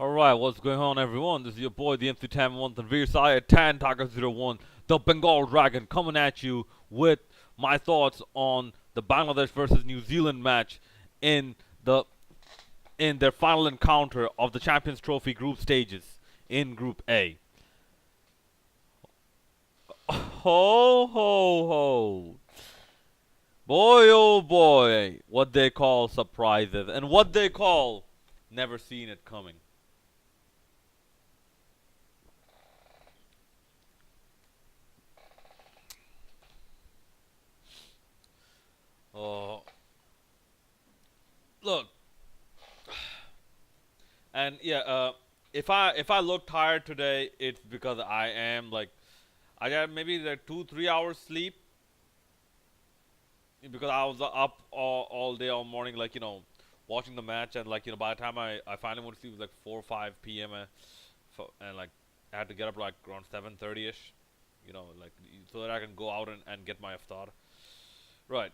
Alright, what's going on everyone? This is your boy the MC Tam One and Veersai at Tan Tiger 01, the Bengal Dragon, coming at you with my thoughts on the Bangladesh versus New Zealand match in the in their final encounter of the Champions Trophy group stages in Group A. Ho ho ho. Boy oh boy, what they call surprises and what they call never seen it coming. Oh, look, and yeah, if I look tired today, it's because I am like I got maybe like 2 3 hours sleep because I was up all day all morning, like watching the match, and like by the time I finally went to sleep, it was like 4 or 5 p.m. And like I had to get up like around 7:30 ish, like so that I can go out and get my iftar. Right.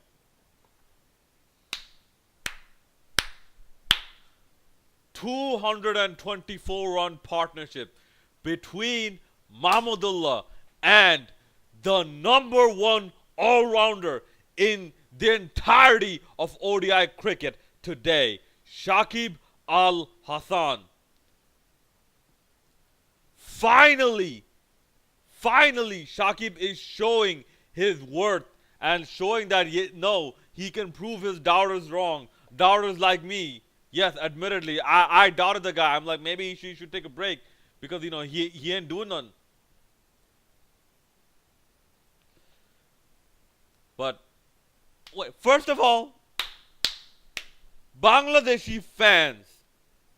224 run partnership between Mahmudullah and the number one all rounder in the entirety of ODI cricket today, Shakib Al Hasan. Finally, finally, Shakib is showing his worth and showing that no, he can prove his doubters wrong. Doubters like me. Yes, admittedly, I doubted the guy. I'm like, maybe he should take a break because he ain't doing none. But wait, first of all, Bangladeshi fans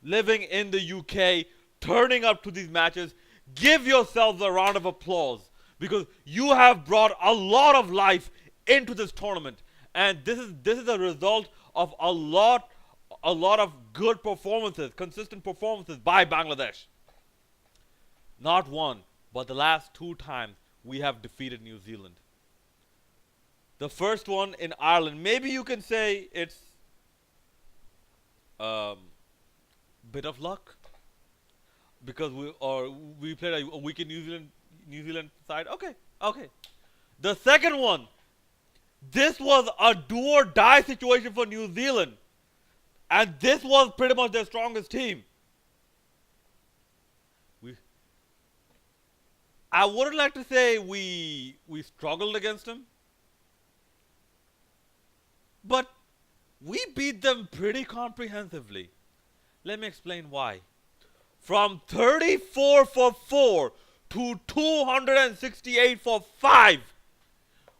living in the UK turning up to these matches, give yourselves a round of applause because you have brought a lot of life into this tournament, and this is a result of a lot of good performances, consistent performances by Bangladesh. Not one, but the last two times we have defeated New Zealand. The first one in Ireland, maybe you can say it's um, bit of luck because we played a weakened New Zealand side. Okay, okay. The second one, this was a do or die situation for New Zealand, and this was pretty much their strongest team. We, I wouldn't like to say we struggled against them, but we beat them pretty comprehensively. Let me explain why. From 34 for 4 to 268 for 5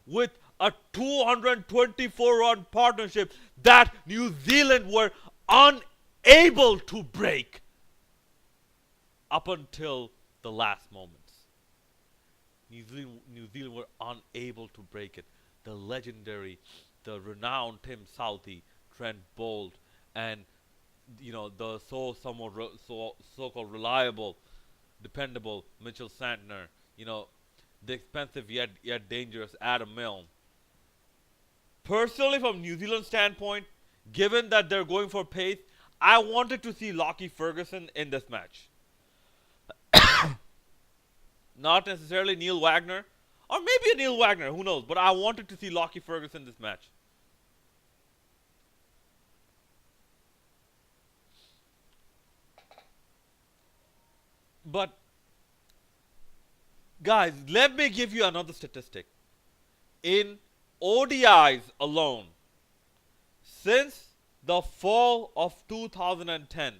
with a 224 run partnership that New Zealand were unable to break up until the last moments. New Zealand were unable to break it. The legendary, the renowned Tim Southey, Trent Bolt, and the so-called reliable, dependable Mitchell Santner, the expensive yet dangerous Adam Milne. Personally, from New Zealand's standpoint, given that they're going for pace, I wanted to see Lockie Ferguson in this match. Not necessarily Neil Wagner, or maybe a Neil Wagner, who knows? But I wanted to see Lockie Ferguson in this match. But guys, let me give you another statistic. In ODIs alone, since the fall of 2010,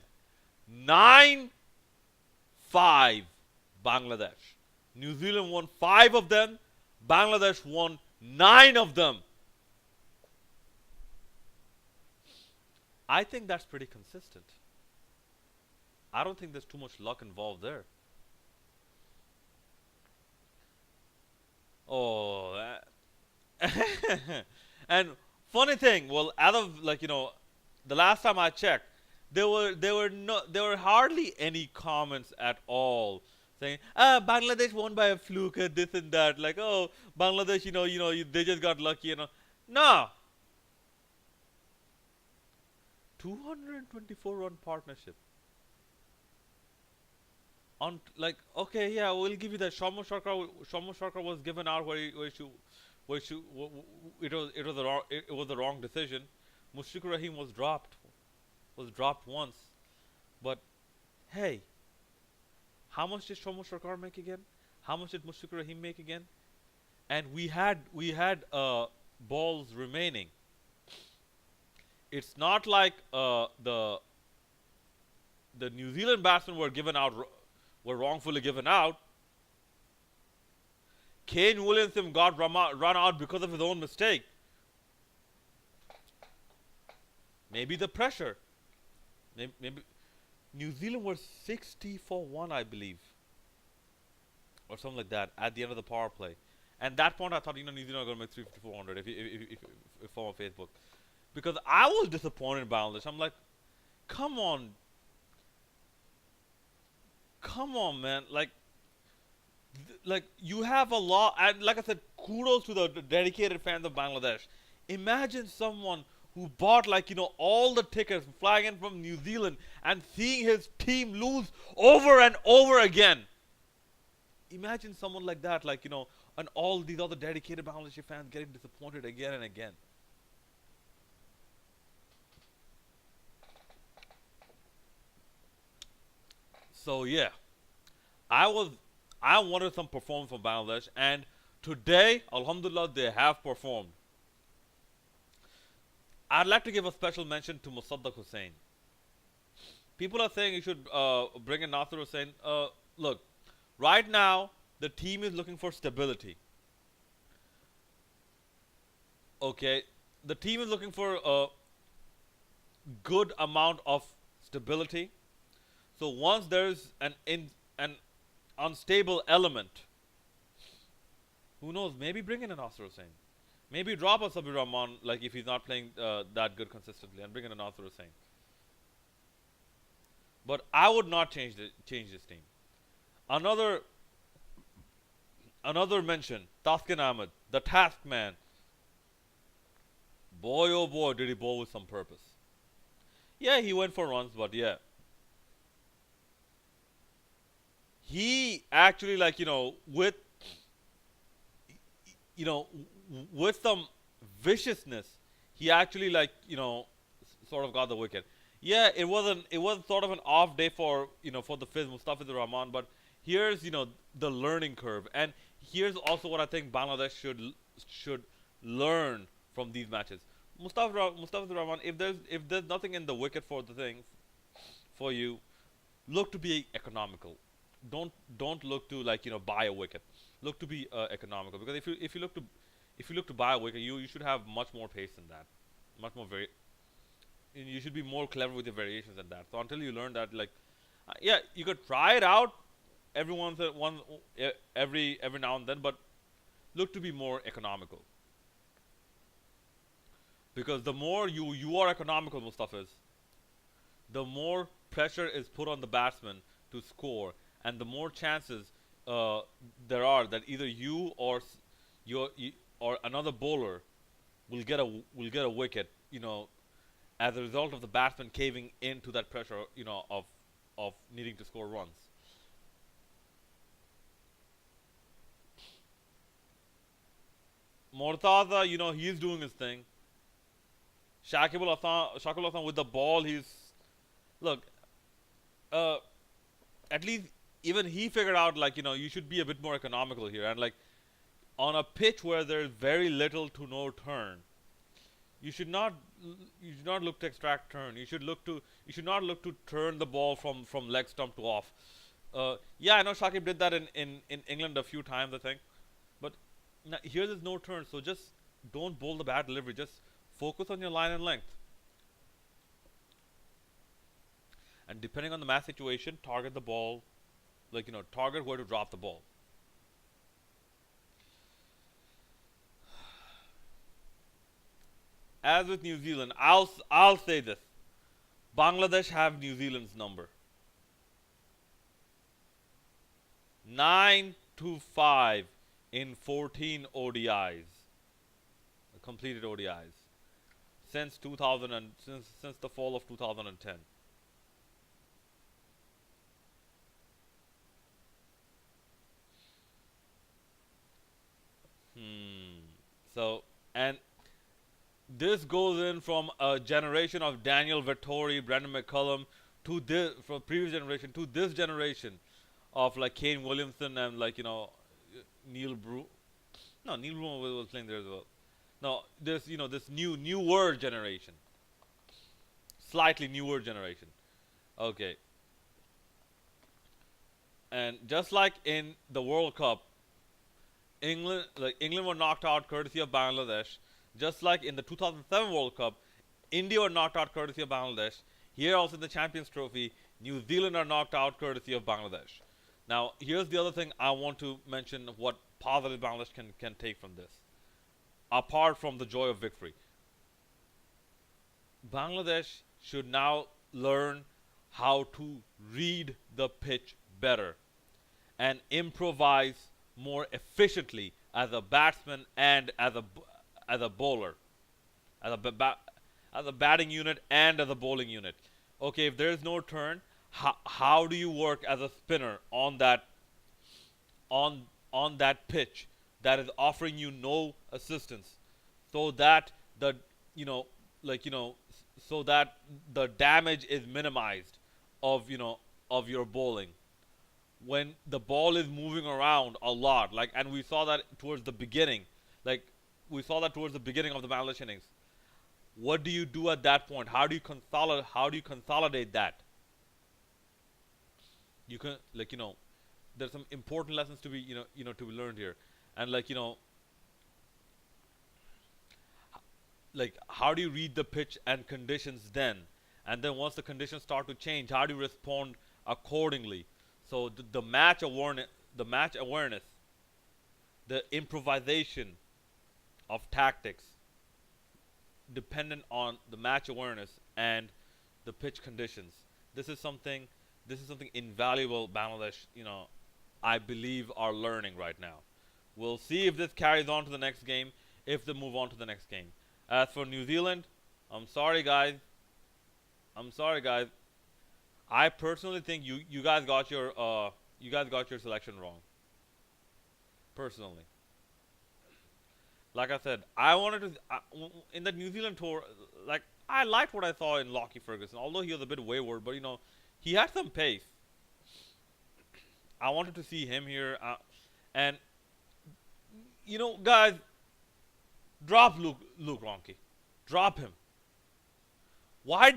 9-5 Bangladesh. New Zealand won 5 of them, Bangladesh won 9 of them. I think that's pretty consistent. I don't think there's too much luck involved there. Oh, and funny thing, well, out of the last time I checked, there were hardly any comments at all saying Bangladesh won by a fluke, this and that, like, oh, Bangladesh, they just got lucky. No, 224 run partnership. on like okay, yeah, we'll give you that. Shamo Sharkar was given out where she it was the wrong decision. Mushfiqur Rahim was dropped once, but hey, how much did Shamo Sharkar make again? How much did Mushfiqur Rahim make again? And we had balls remaining. It's not like the New Zealand batsmen were wrongfully given out. Kane Williamson got run out because of his own mistake. Maybe the pressure. Maybe New Zealand were 60 for 1, I believe, or something like that at the end of the power play. And that point, I thought New Zealand were going to make 350 400 if on Facebook, because I was disappointed in Bangladesh. I'm like, come on, come on, man, like you have a lot, and like I said, kudos to the dedicated fans of Bangladesh. Imagine someone who bought all the tickets flying in from New Zealand and seeing his team lose over and over again. Imagine someone like that, and all these other dedicated Bangladeshi fans getting disappointed again and again. So yeah, I was I wanted some performance from Bangladesh, and today, Alhamdulillah, they have performed. I'd like to give a special mention to Musaddiq Hussain. People are saying you should bring in Nasser Hussain. Look, right now the team is looking for stability. Okay, the team is looking for a good amount of stability. So once there's an unstable element, who knows? Maybe bring in an Nasser Hussain. Maybe drop a Sabir Rahman, like if he's not playing that good consistently, and bring in a Nasser Hussain. But I would not change this team. Another another mention, Taskin Ahmed, the task man. Boy oh boy, did he bowl with some purpose. Yeah, he went for runs, but yeah. He actually you know with some viciousness, he actually sort of got the wicket. Yeah, it was sort of an off day for the Fizz Mustafidur Rahman, but here's the learning curve, and here's also what I think Bangladesh should learn from these matches. Mustafidur Rahman, if there's nothing in the wicket for the thing for you, look to be economical. Don't look to buy a wicket. Look to be economical, because if you look to buy a wicket, you should have much more pace than that, much more you should be more clever with your variations than that. So until you learn that, yeah, you could try it out every now and then, but look to be more economical, because the more you are economical, Mustafiz, the more pressure is put on the batsman to score, and the more chances there are that either you or or another bowler will get a wicket, as a result of the batsman caving into that pressure, of needing to score runs. Mortaza, he's doing his thing. Shakibul Hasan with the ball, look. Uh, at least even he figured out you should be a bit more economical here, and on a pitch where there's very little to no turn, you should not you should not look to extract turn. You should not look to turn the ball from leg stump to off. Yeah, I know Shakib did that in England a few times, I think, but here there's no turn, so just don't bowl the bad delivery. Just focus on your line and length, and depending on the match situation, target the ball, target where to drop the ball. As with New Zealand, I'll say this: Bangladesh have New Zealand's number. 9-5 in 14 ODIs, completed ODIs, since 2000 and since the fall of 2010. So, and this goes in from a generation of Daniel Vettori, Brandon McCullum, to this from previous generation to this generation of like Kane Williamson and like Neil Bru. No, Neil Bru was playing there as well. No, this this newer generation, slightly newer generation. Okay, and just like in the World Cup, England were knocked out courtesy of Bangladesh. Just like in the 2007 World Cup, India were knocked out courtesy of Bangladesh. Here also in the Champions Trophy, New Zealand are knocked out courtesy of Bangladesh. Now, here's the other thing I want to mention what positive Bangladesh can take from this. Apart from the joy of victory, Bangladesh should now learn how to read the pitch better and improvise more efficiently as a batsman and as a bowler, as a as a batting unit and as a bowling unit. Okay, if there is no turn, how do you work as a spinner on that pitch that is offering you no assistance, so that the you know so that the damage is minimized of of your bowling when the ball is moving around a lot, like, and we saw that towards the beginning, like we saw that towards the beginning of the Bangladesh innings. What do you do at that point? How do you consolidate? How do you consolidate that? You can there's some important lessons to be to be learned here, and like how do you read the pitch and conditions then, and then once the conditions start to change, how do you respond accordingly? So the match awareness, the improvisation of tactics dependent on the match awareness and the pitch conditions. This is something invaluable Bangladesh, I believe are learning right now. We'll see if this carries on to the next game, if they move on to the next game. As for New Zealand, I'm sorry guys. I'm sorry guys. I personally think you guys got your selection wrong. Personally. Like I said, I wanted to in the New Zealand tour. Like I liked what I saw in Lockie Ferguson, although he was a bit wayward. But he had some pace. I wanted to see him here, and guys, drop Luke Ronke, drop him. Why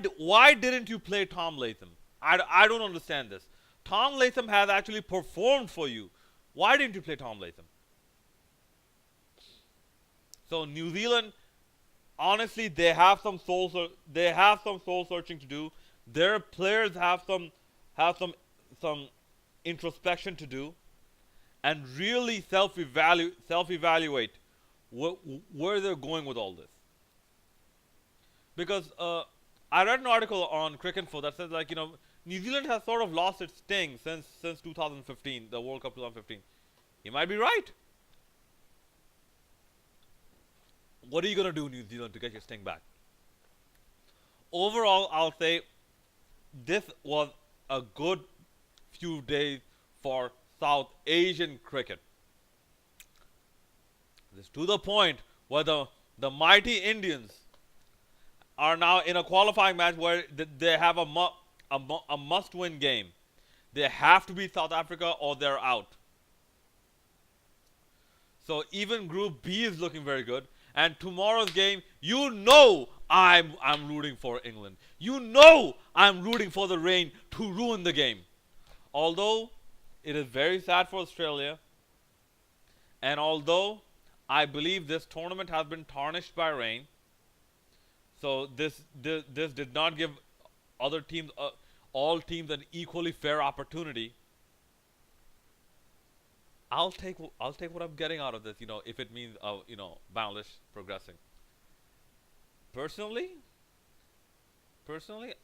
didn't you play Tom Latham? I don't understand this. Tom Latham has actually performed for you. Why didn't you play Tom Latham? So New Zealand, honestly, they have some soul searching to do. Their players have some introspection to do, and really self evaluate where they're going with all this. Because I read an article on Cricinfo that says New Zealand has sort of lost its sting since 2015, the World Cup 2015. He might be right. What are you going to do, New Zealand, to get your sting back? Overall, I'll say this was a good few days for South Asian cricket. This to the point where the mighty Indians are now in a qualifying match where they have a must-win game. They have to beat South Africa or they're out. So even Group B is looking very good. And tomorrow's game, I'm rooting for England. I'm rooting for the rain to ruin the game. Although it is very sad for Australia, and although I believe this tournament has been tarnished by rain, so this did not give other teams, all teams, an equally fair opportunity. I'll take what I'm getting out of this, if it means Bangladesh progressing. Personally,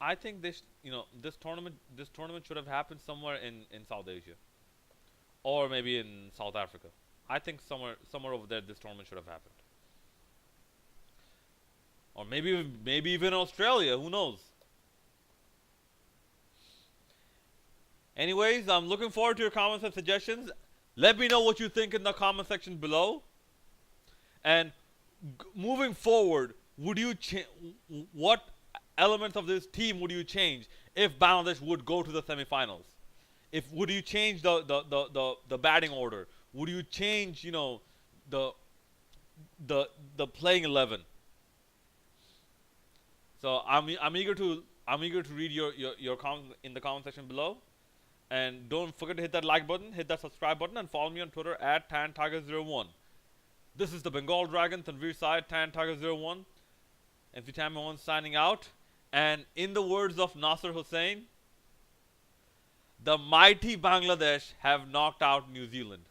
I think this tournament should have happened somewhere in South Asia, or maybe in South Africa. I think somewhere over there this tournament should have happened, or maybe even Australia. Who knows? Anyways, I'm looking forward to your comments and suggestions. Let me know what you think in the comment section below. And moving forward, would you what elements of this team would you change if Bangladesh would go to the semifinals? If would you change the batting order? Would you change the the playing 11? So I'm eager to read your comments in the comment section below. And don't forget to hit that like button, hit that subscribe button, and follow me on Twitter at TanTiger01. This is the Bengal Dragons and Veer Side TanTiger01. And Vitamo1 signing out. And in the words of Nasser Hussain, the mighty Bangladesh have knocked out New Zealand.